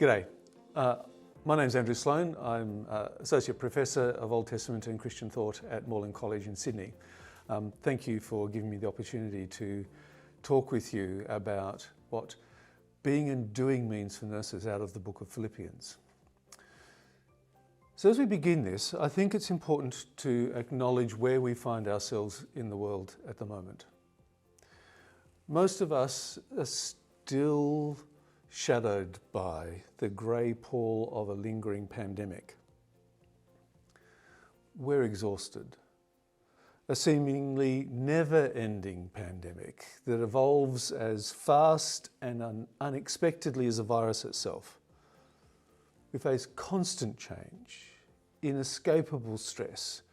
G'day. My name's Andrew Sloane. I'm Associate Professor of Old Testament and Christian Thought at Moreland College in Sydney. Thank you for giving me the opportunity to talk with you about what being and doing means for nurses out of the book of Philippians. So as we begin this, I think it's important to acknowledge where we find ourselves in the world at the moment. Most of us are still shadowed by the grey pall of a lingering pandemic. We're exhausted. A seemingly never-ending pandemic that evolves as fast and unexpectedly as a virus itself. We face constant change, inescapable stress,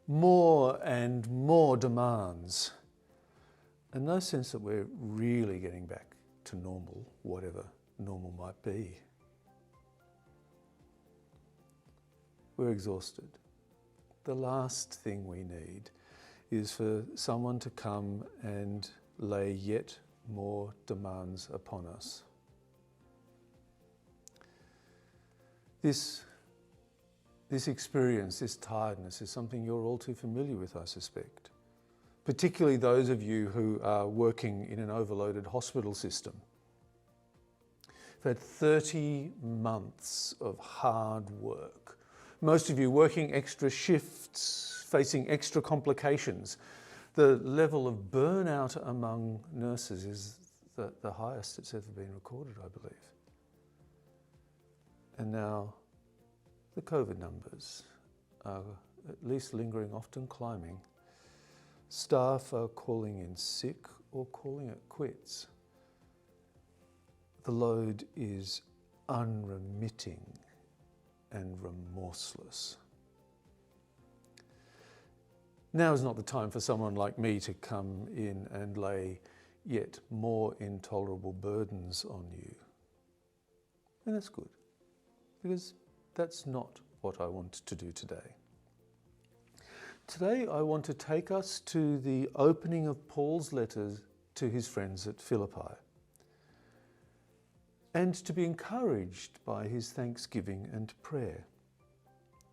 more and more demands, and no sense that we're really getting back to normal, whatever normal might be. We're exhausted. The last thing we need is for someone to come and lay yet more demands upon us. This experience, this tiredness, is something you're all too familiar with, I suspect. Particularly those of you who are working in an overloaded hospital system. We've had 30 months of hard work. Most of you working extra shifts, facing extra complications. The level of burnout among nurses is the highest it's ever been recorded, I believe. And now the COVID numbers are at least lingering, often climbing. Staff are calling in sick or calling it quits. The load is unremitting and remorseless. Now is not the time for someone like me to come in and lay yet more intolerable burdens on you. And that's good, because that's not what I want to do today. Today I want to take us to the opening of Paul's letters to his friends at Philippi, and to be encouraged by his thanksgiving and prayer,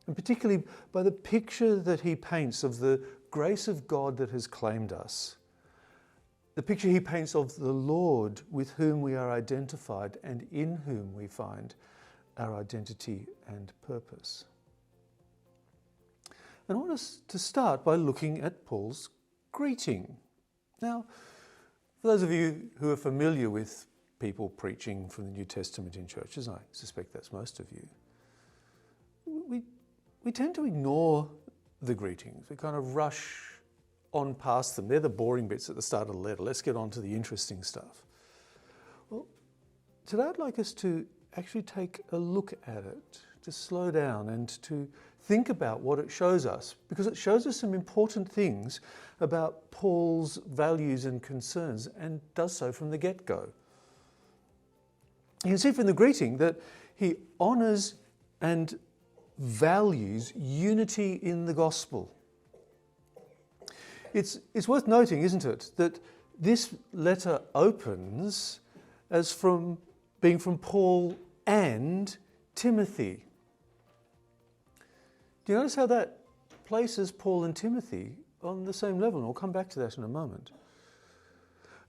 and particularly by the picture that he paints of the grace of God that has claimed us, the picture he paints of the Lord with whom we are identified and in whom we find our identity and purpose. And I want us to start by looking at Paul's greeting. Now, for those of you who are familiar with people preaching from the New Testament in churches, I suspect that's most of you, we tend to ignore the greetings. We kind of rush on past them. They're the boring bits at the start of the letter. Let's get on to the interesting stuff. Well, today I'd like us to actually take a look at it, to slow down and to think about what it shows us, because it shows us some important things about Paul's values and concerns, and does so from the get-go. You can see from the greeting that he honours and values unity in the gospel. It's worth noting, isn't it, that this letter opens as being from Paul and Timothy. Do you notice how that places Paul and Timothy on the same level? And we'll come back to that in a moment.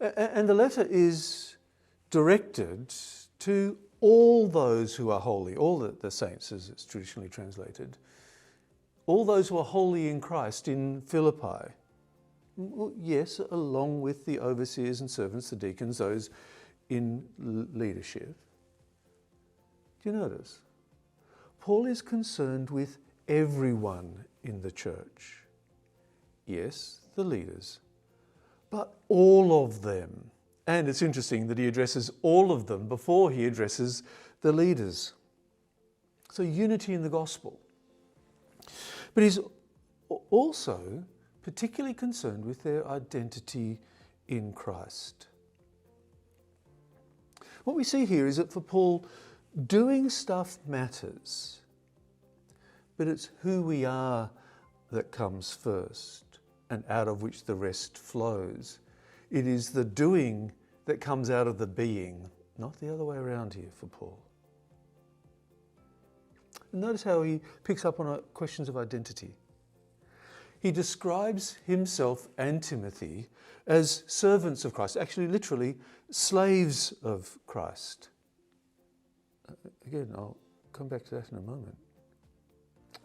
And the letter is directed to all those who are holy, all the saints as it's traditionally translated, all those who are holy in Christ in Philippi. Well, yes, along with the overseers and servants, the deacons, those in leadership. Do you notice? Paul is concerned with everyone in the church. Yes, the leaders, but all of them. And it's interesting that he addresses all of them before he addresses the leaders. So unity in the gospel. But he's also particularly concerned with their identity in Christ. What we see here is that for Paul, doing stuff matters, but it's who we are that comes first, and out of which the rest flows. It is the doing that comes out of the being, not the other way around here for Paul. notice how he picks up on questions of identity. He describes himself and Timothy as servants of Christ, actually literally slaves of Christ. Again, I'll come back to that in a moment.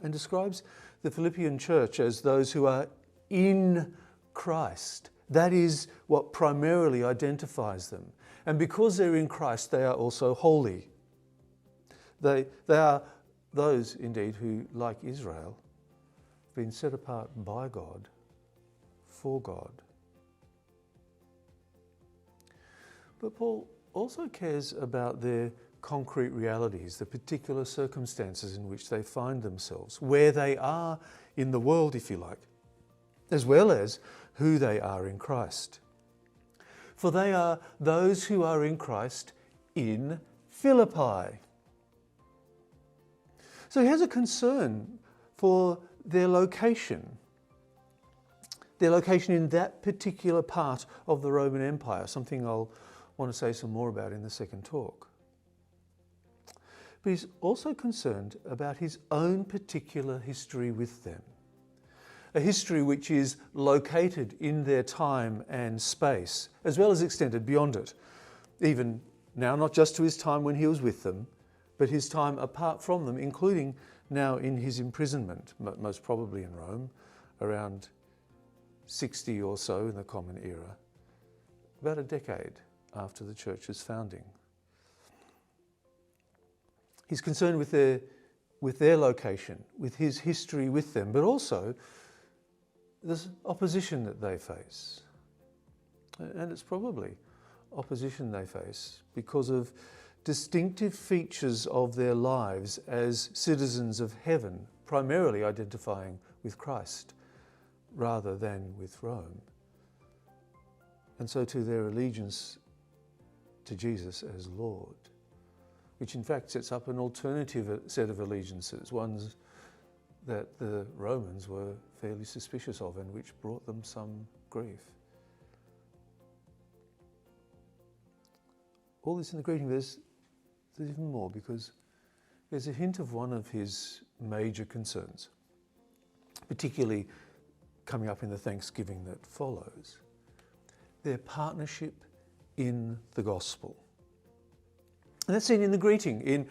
And describes the Philippian church as those who are in Christ. That is what primarily identifies them. And because they're in Christ, they are also holy. They are those, indeed, who, like Israel, have been set apart by God, for God. But Paul also cares about their concrete realities, the particular circumstances in which they find themselves, where they are in the world, if you like, as well as who they are in Christ. For they are those who are in Christ in Philippi. So he has a concern for their location in that particular part of the Roman Empire, something I'll want to say some more about in the second talk. But he's also concerned about his own particular history with them, a history which is located in their time and space, as well as extended beyond it, even now not just to his time when he was with them, but his time apart from them, including now in his imprisonment, most probably in Rome, around 60 or so in the Common Era, about a decade after the church's founding. He's concerned with their location, with his history with them, but also this opposition that they face. And it's probably opposition they face because of distinctive features of their lives as citizens of heaven, primarily identifying with Christ rather than with Rome. And so to their allegiance to Jesus as Lord, which in fact sets up an alternative set of allegiances, ones that the Romans were fairly suspicious of and which brought them some grief. All this in the greeting, there's even more, because there's a hint of one of his major concerns, particularly coming up in the Thanksgiving that follows, their partnership in the gospel. And that's seen in the greeting, in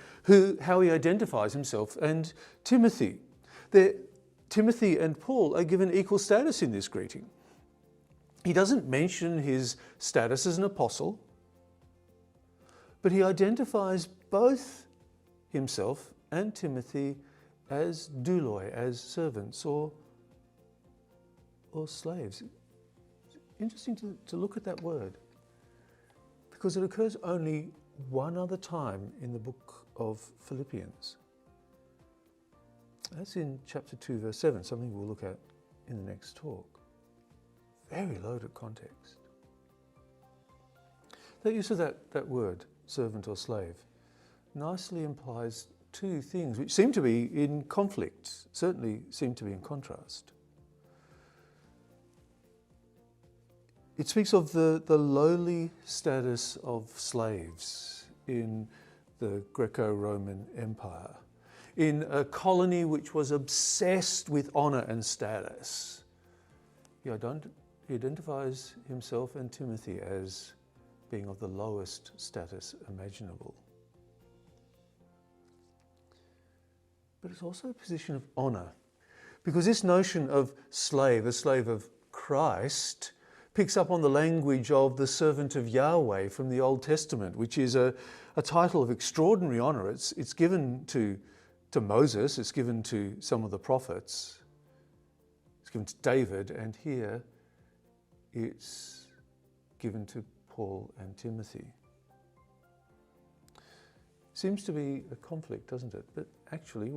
how he identifies himself and Timothy. Timothy and Paul are given equal status in this greeting. He doesn't mention his status as an apostle, but he identifies both himself and Timothy as douloi, as servants or slaves. Interesting to look at that word, because it occurs only one other time in the book of Philippians. That's in chapter 2, verse 7, something we'll look at in the next talk. Very loaded context. That use of that word, servant or slave, nicely implies two things which seem to be in conflict, certainly seem to be in contrast. It speaks of the lowly status of slaves in the Greco-Roman Empire, in a colony which was obsessed with honor and status. He identifies himself and Timothy as being of the lowest status imaginable. But it's also a position of honor, because this notion of slave, a slave of Christ, picks up on the language of the servant of Yahweh from the Old Testament, which is a title of extraordinary honor. It's given to Moses, it's given to some of the prophets, it's given to David, and here it's given to Paul and Timothy. Seems to be a conflict, doesn't it? But actually,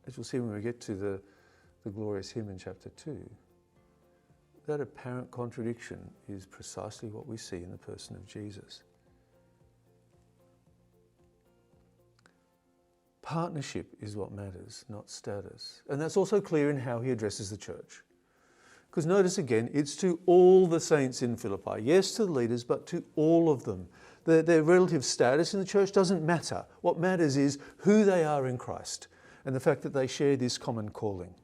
as we'll see when we get to the glorious hymn in chapter 2, that apparent contradiction is precisely what we see in the person of Jesus. Partnership is what matters, not status. And that's also clear in how he addresses the church. Because notice again, it's to all the saints in Philippi. Yes, to the leaders, but to all of them. Their relative status in the church doesn't matter. What matters is who they are in Christ. and the fact that they share this common calling.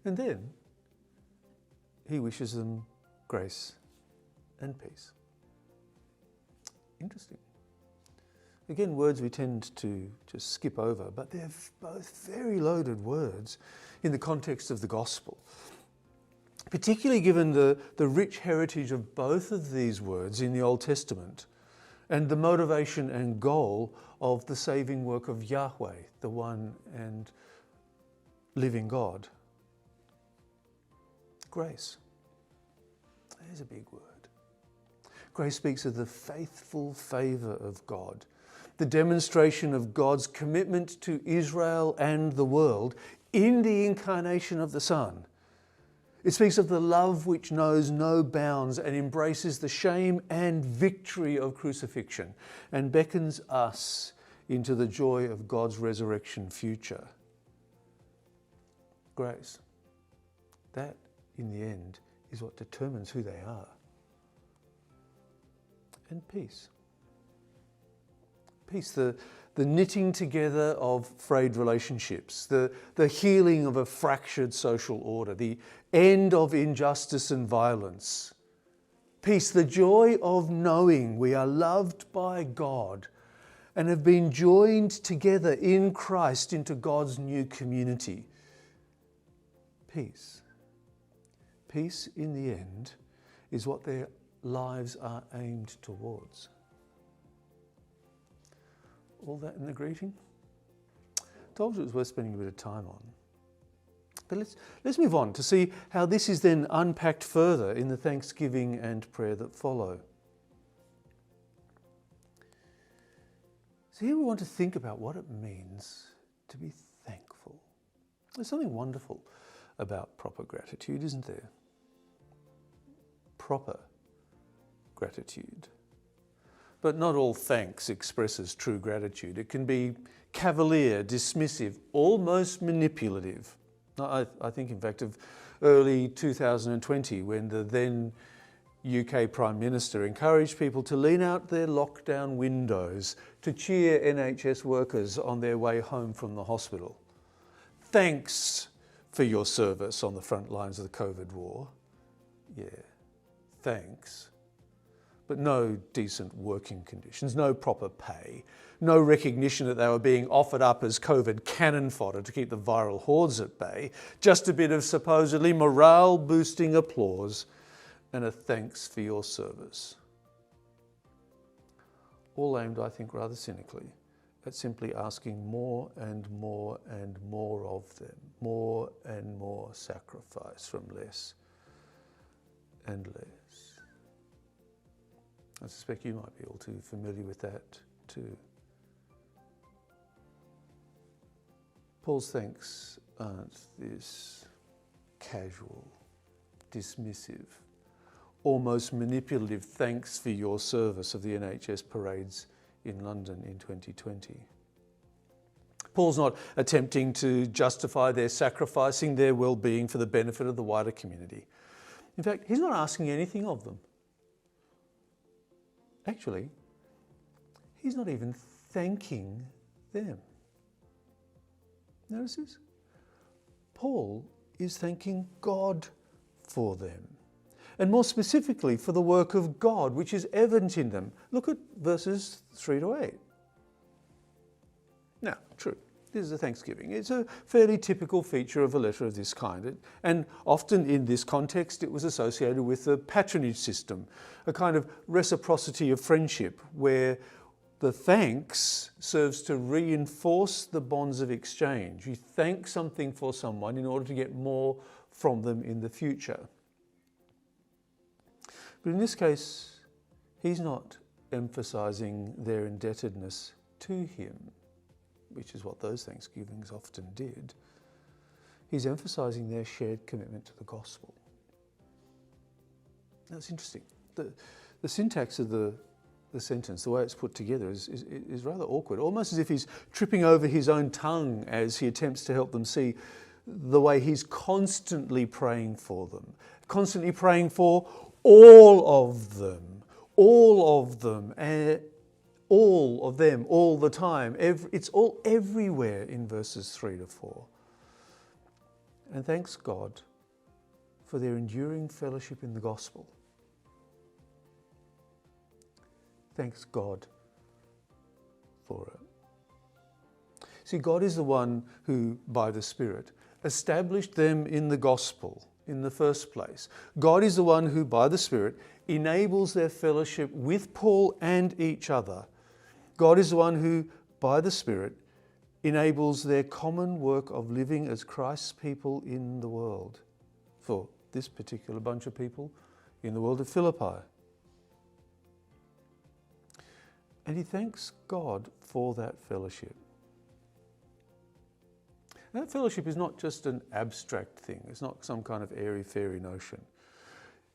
And then he wishes them grace and peace. Interesting. Again, words we tend to just skip over, but they're both very loaded words in the context of the gospel. Particularly given the rich heritage of both of these words in the Old Testament and the motivation and goal of the saving work of Yahweh, the one and living God. Grace. There's a big word. Grace speaks of the faithful favour of God, the demonstration of God's commitment to Israel and the world in the incarnation of the Son. It speaks of the love which knows no bounds and embraces the shame and victory of crucifixion and beckons us into the joy of God's resurrection future. Grace. That, in the end, is what determines who they are. And peace. Peace, the knitting together of frayed relationships, the healing of a fractured social order, the end of injustice and violence. Peace, the joy of knowing we are loved by God and have been joined together in Christ into God's new community. Peace. Peace, in the end, is what their lives are aimed towards. All that in the greeting? I told you it was worth spending a bit of time on. But let's move on to see how this is then unpacked further in the thanksgiving and prayer that follow. So here we want to think about what it means to be thankful. There's something wonderful about proper gratitude, isn't there? Proper gratitude. But not all thanks expresses true gratitude. It can be cavalier, dismissive, almost manipulative. I think, in fact, of early 2020, when the then UK Prime Minister encouraged people to lean out their lockdown windows to cheer NHS workers on their way home from the hospital. Thanks for your service on the front lines of the COVID war. Yeah, thanks. But no decent working conditions, no proper pay, no recognition that they were being offered up as COVID cannon fodder to keep the viral hordes at bay, just a bit of supposedly morale-boosting applause and a thanks for your service. All aimed, I think, rather cynically at simply asking more and more and more of them, more and more sacrifice from less and less. I suspect you might be all too familiar with that too. Paul's thanks aren't this casual, dismissive, almost manipulative thanks for your service of the NHS parades in London in 2020. Paul's not attempting to justify their sacrificing their well-being for the benefit of the wider community. In fact, he's not asking anything of them. Actually, he's not even thanking them. Notice this? Paul is thanking God for them, and more specifically for the work of God which is evident in them. Look at verses 3 to 8. Now, true, this is a thanksgiving. It's a fairly typical feature of a letter of this kind, and often in this context it was associated with the patronage system, a kind of reciprocity of friendship where the thanks serves to reinforce the bonds of exchange. You thank something for someone in order to get more from them in the future. But in this case, he's not emphasising their indebtedness to him, which is what those thanksgivings often did. He's emphasising their shared commitment to the gospel. That's interesting. The syntax of the sentence, the way it's put together, is rather awkward, almost as if he's tripping over his own tongue as he attempts to help them see the way he's constantly praying for them, constantly praying for all of them, all of them, all the time. It's all everywhere in verses 3 to 4. And thanks God for their enduring fellowship in the gospel. Thanks God for it. See, God is the one who, by the Spirit, established them in the gospel in the first place. God is the one who, by the Spirit, enables their fellowship with Paul and each other. God is the one who, by the Spirit, enables their common work of living as Christ's people in the world. For this particular bunch of people in the world of Philippi. And he thanks God for that fellowship. And that fellowship is not just an abstract thing. It's not some kind of airy-fairy notion.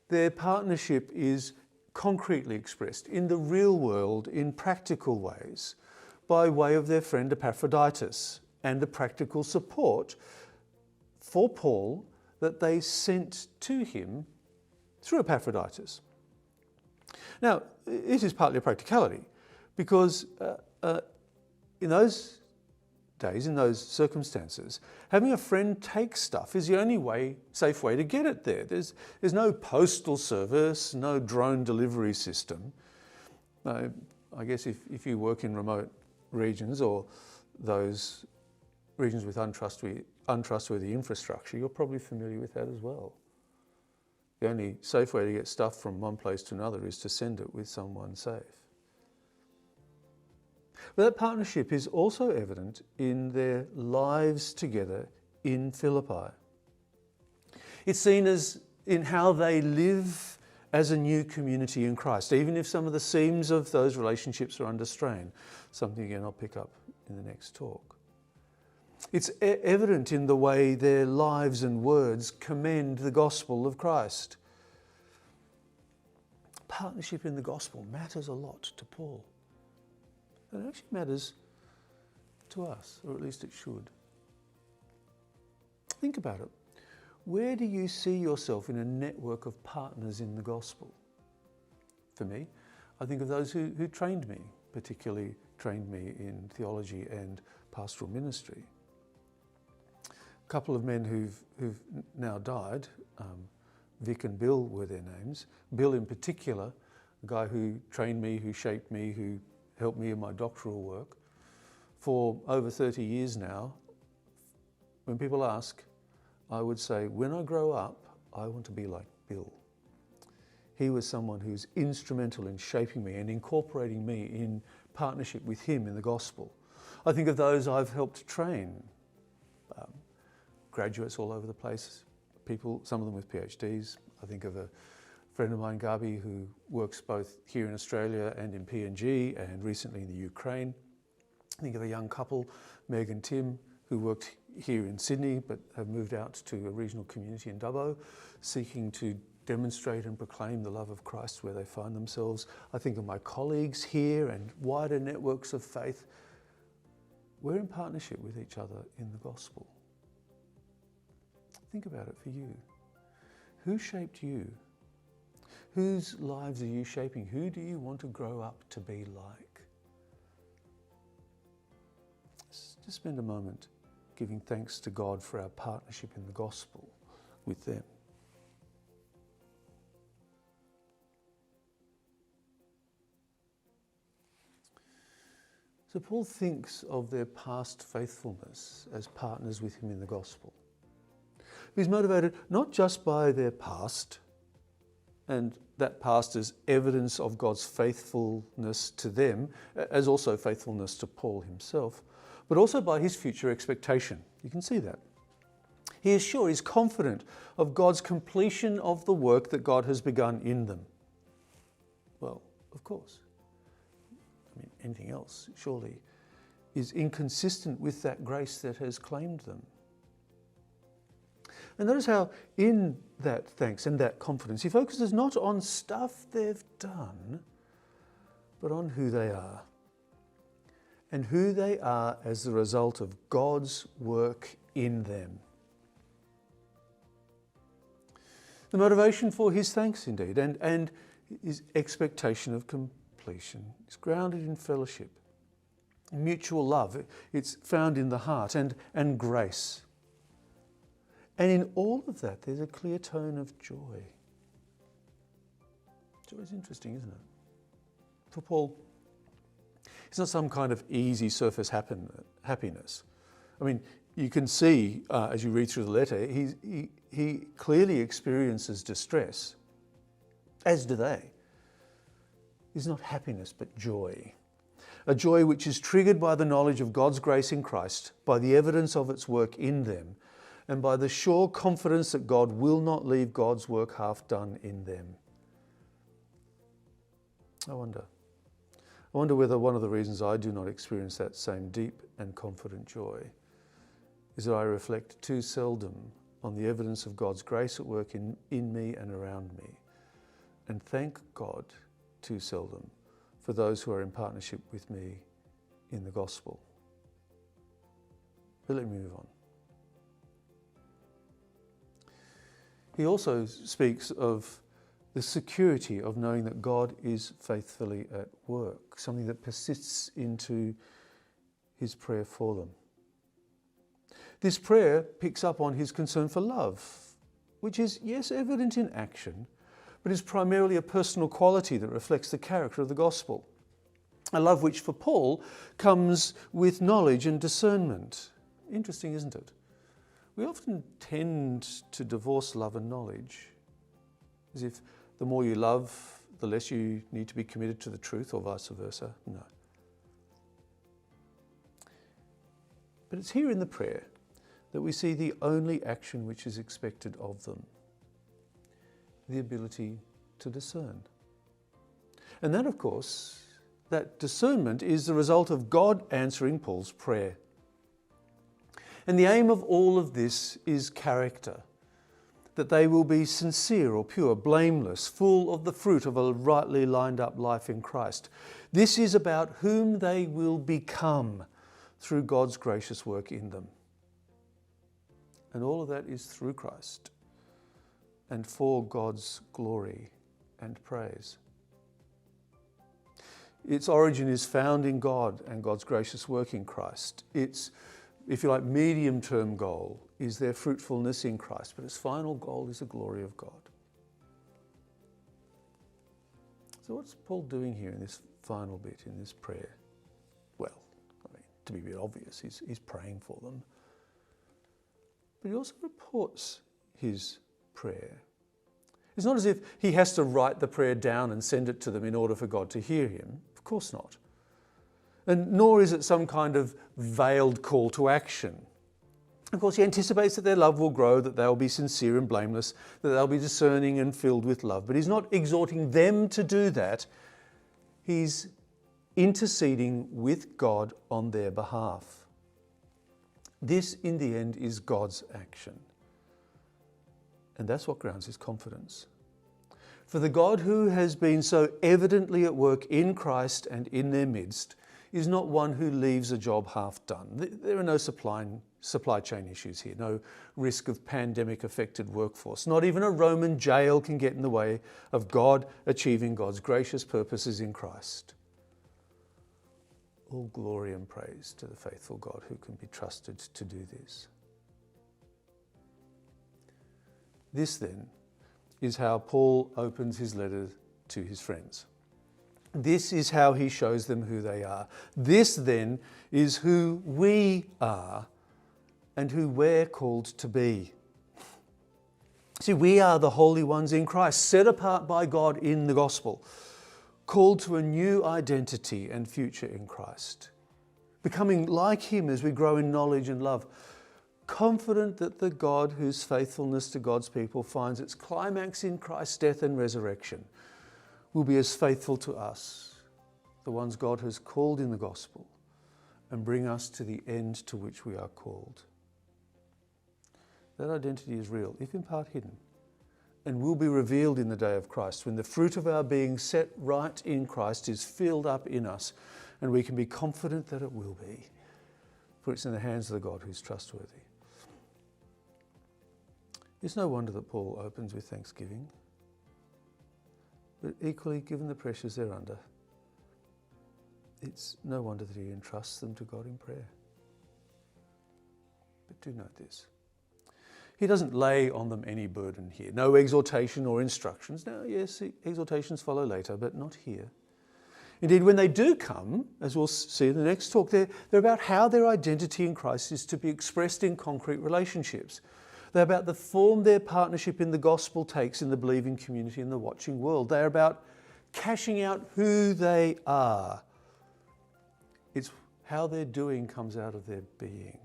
Their partnership is concretely expressed in the real world in practical ways by way of their friend Epaphroditus and the practical support for Paul that they sent to him through Epaphroditus. Now, it is partly a practicality because in those days, in those circumstances, having a friend take stuff is the only safe way to get it there. There's no postal service, no drone delivery system. I guess if you work in remote regions or those regions with untrustworthy infrastructure, you're probably familiar with that as well. The only safe way to get stuff from one place to another is to send it with someone safe. But that partnership is also evident in their lives together in Philippi. It's seen as in how they live as a new community in Christ, even if some of the seams of those relationships are under strain. Something again I'll pick up in the next talk. It's evident in the way their lives and words commend the gospel of Christ. Partnership in the gospel matters a lot to Paul. And it actually matters to us, or at least it should. Think about it. Where do you see yourself in a network of partners in the gospel? For me, I think of those who trained me, particularly trained me in theology and pastoral ministry. A couple of men who've now died, Vic and Bill were their names. Bill in particular, the guy who trained me, who shaped me, who helped me in my doctoral work. For over 30 years now, when people ask, I would say, when I grow up, I want to be like Bill. He was someone who's instrumental in shaping me and incorporating me in partnership with him in the gospel. I think of those I've helped train, graduates all over the place, people, some of them with PhDs. I think of a friend of mine, Gabi, who works both here in Australia and in PNG and recently in the Ukraine. I think of a young couple, Meg and Tim, who worked here in Sydney but have moved out to a regional community in Dubbo, seeking to demonstrate and proclaim the love of Christ where they find themselves. I think of my colleagues here and wider networks of faith. We're in partnership with each other in the gospel. Think about it for you. Who shaped you? Whose lives are you shaping? Who do you want to grow up to be like? Just spend a moment giving thanks to God for our partnership in the gospel with them. So Paul thinks of their past faithfulness as partners with him in the gospel. He's motivated not just by their past, and that past is evidence of God's faithfulness to them, as also faithfulness to Paul himself, but also by his future expectation. You can see that. He is sure, he's confident of God's completion of the work that God has begun in them. Well, of course. I mean, anything else, surely, is inconsistent with that grace that has claimed them. And notice how in that thanks and that confidence, he focuses not on stuff they've done, but on who they are. And who they are as the result of God's work in them. The motivation for his thanks indeed, and his expectation of completion. completion. It's grounded in fellowship, mutual love. It's found in the heart and grace. And in all of that, there's a clear tone of joy. Joy is interesting, isn't it? For Paul, it's not some kind of easy surface happiness. I mean, you can see as you read through the letter, he clearly experiences distress, as do they. It's not happiness, but joy. A joy which is triggered by the knowledge of God's grace in Christ, by the evidence of its work in them, and by the sure confidence that God will not leave God's work half done in them. I wonder whether one of the reasons I do not experience that same deep and confident joy is that I reflect too seldom on the evidence of God's grace at work in me and around me, and thank God too seldom for those who are in partnership with me in the gospel. But let me move on. He also speaks of the security of knowing that God is faithfully at work, something that persists into his prayer for them. This prayer picks up on his concern for love, which is, yes, evident in action, but is primarily a personal quality that reflects the character of the gospel. A love which for Paul comes with knowledge and discernment. Interesting, isn't it? We often tend to divorce love and knowledge, as if the more you love, the less you need to be committed to the truth, or vice versa. No. But it's here in the prayer that we see the only action which is expected of them: the ability to discern. And that, of course, that discernment is the result of God answering Paul's prayer. And the aim of all of this is character, that they will be sincere or pure, blameless, full of the fruit of a rightly lined up life in Christ. This is about whom they will become through God's gracious work in them. And all of that is through Christ and for God's glory and praise. Its origin is found in God and God's gracious work in Christ. Its, if you like, medium-term goal is their fruitfulness in Christ, but its final goal is the glory of God. So what's Paul doing here in this final bit, in this prayer? Well, I mean, to be a bit obvious, he's praying for them. But he also reports his prayer. It's not as if he has to write the prayer down and send it to them in order for God to hear him. Of course not. And nor is it some kind of veiled call to action. Of course, he anticipates that their love will grow, that they'll be sincere and blameless, that they'll be discerning and filled with love. But he's not exhorting them to do that. He's interceding with God on their behalf. This, in the end, is God's action. And that's what grounds his confidence. For the God who has been so evidently at work in Christ and in their midst is not one who leaves a job half done. There are no supply chain issues here, no risk of pandemic-affected workforce. Not even a Roman jail can get in the way of God achieving God's gracious purposes in Christ. All glory and praise to the faithful God who can be trusted to do this. This, then, is how Paul opens his letter to his friends. This is how he shows them who they are. This, then, is who we are and who we're called to be. See, we are the holy ones in Christ, set apart by God in the gospel, called to a new identity and future in Christ, becoming like him as we grow in knowledge and love, confident that the God whose faithfulness to God's people finds its climax in Christ's death and resurrection will be as faithful to us, the ones God has called in the gospel, and bring us to the end to which we are called. That identity is real, if in part hidden, and will be revealed in the day of Christ, when the fruit of our being set right in Christ is filled up in us, and we can be confident that it will be, for it's in the hands of the God who's trustworthy. It's no wonder that Paul opens with thanksgiving, but equally, given the pressures they're under, it's no wonder that he entrusts them to God in prayer. But do note this. He doesn't lay on them any burden here. No exhortation or instructions. Now, yes, exhortations follow later, but not here. Indeed, when they do come, as we'll see in the next talk, they're about how their identity in Christ is to be expressed in concrete relationships. They're about the form their partnership in the gospel takes in the believing community and the watching world. They're about cashing out who they are. It's how their doing comes out of their being,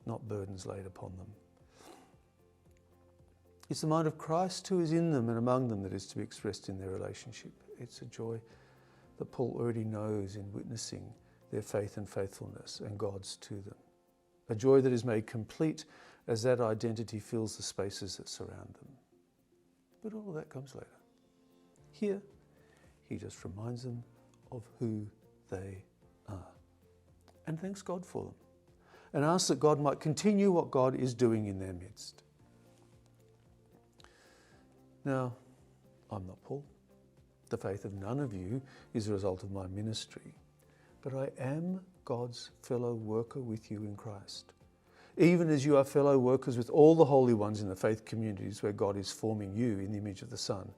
not burdens laid upon them. It's the mind of Christ who is in them and among them that is to be expressed in their relationship. It's a joy that Paul already knows in witnessing their faith and faithfulness and God's to them. A joy that is made complete as that identity fills the spaces that surround them. But all of that comes later. Here, he just reminds them of who they are and thanks God for them and asks that God might continue what God is doing in their midst. Now, I'm not Paul. The faith of none of you is a result of my ministry, but I am God's fellow worker with you in Christ, even as you are fellow workers with all the holy ones in the faith communities where God is forming you in the image of the Son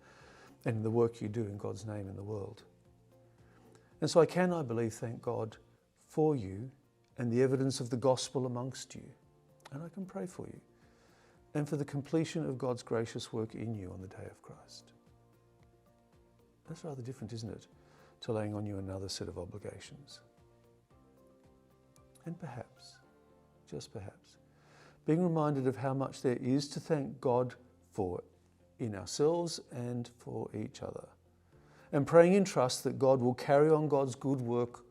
and in the work you do in God's name in the world. And so I can, I believe, thank God for you and the evidence of the gospel amongst you, and I can pray for you and for the completion of God's gracious work in you on the day of Christ. That's rather different, isn't it, to laying on you another set of obligations. And perhaps, just perhaps, being reminded of how much there is to thank God for in ourselves and for each other, and praying in trust that God will carry on God's good work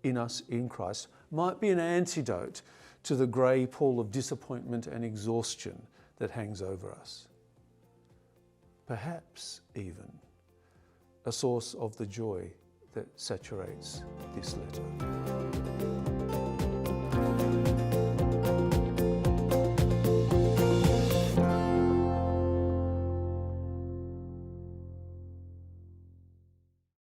in us in Christ might be an antidote to the grey pall of disappointment and exhaustion that hangs over us. Perhaps even a source of the joy that saturates this letter.